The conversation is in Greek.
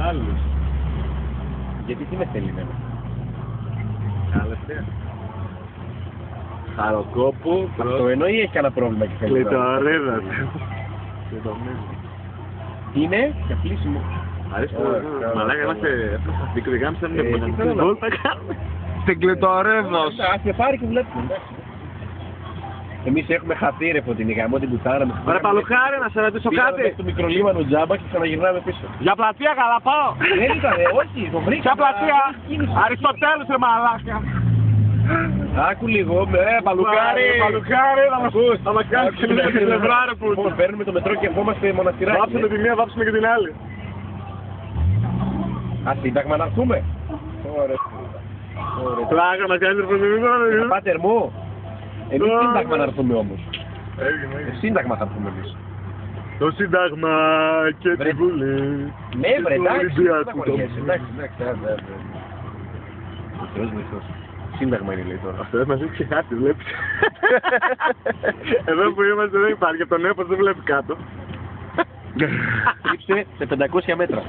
άλλους. Γιατί τι με θέλει εμένα. Καλώς. Χαροκόπο, Αυτό εννοεί έχει κανένα πρόβλημα και θέλει. κλειτορίδας. Τι είναι, για πλήσιμο. Αρέσει Ωραία, το μαλάκα, είμαστε δικαιοδικά μας θέλω την να- βόλτα κάνουμε. Στην κλειτορίδος. Ας με πάρει και βλέπουμε, εντάξει. Εμείς έχουμε χαθεί ρε Φωτεινή, γαμώ την πουτάνα με. Ωραία παλουχάρι, να σε ρωτήσω κάτι. Στο μικρολίμανο τζάμπα και ξαναγυρνάμε πίσω. Για πλατεία καλά πάω. Δεν ήταν, όχι, το βρήκα. Ποια πλατεία. Αριστοτέλους ρε μαλάκα. Άκου λίγο, παλουκάρι. Παλουχάρι, θα μας κάνεις και μια πλευρά ρε που. Λοιπόν, παίρνουμε το μετρό και ερχόμαστε μοναστηράκι. Βάψουμε τη μία, βάψουμε και την άλλη. Α, σύνταγμα να έρθουμε. Ωραία. Πλάκα μας κάνεις ρε Φωτεινή. Πάτερ μου. Εμείς Ωραία. σύνταγμα να έρθουμε όμως. Έγινε. Σύνταγμα θα έρθουμε εμείς. Το Σύνταγμα και Βρε. τη Βουλή. Ναι, βρε, του εντάξει. Ολυμπιακού δεν θα χωριέσαι, τόπου. εντάξει, εντάξει. Ο Θεός βοηθός. Σύνταγμα είναι λέει τώρα. Αυτό μας έχει ξεχάσει, βλέπεις. Εδώ που είμαστε δεν υπάρχει, από τον έπος δεν βλέπει κάτω. Τρίψε σε 500 μέτρα.